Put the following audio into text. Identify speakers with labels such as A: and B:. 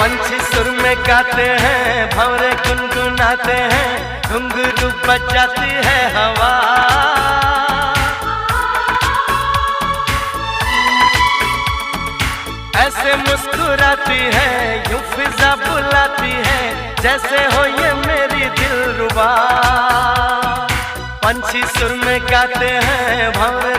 A: पंछी सुर में गाते हैं, भंवरे गुनगुनाते हैं, घुंघरू बजाती है हवा। ऐसे मुस्कुराती है, यूं फिजा बुलाती है, जैसे हो ये मेरी दिलरुबा। पंछी सुर में गाते हैं, भंवरे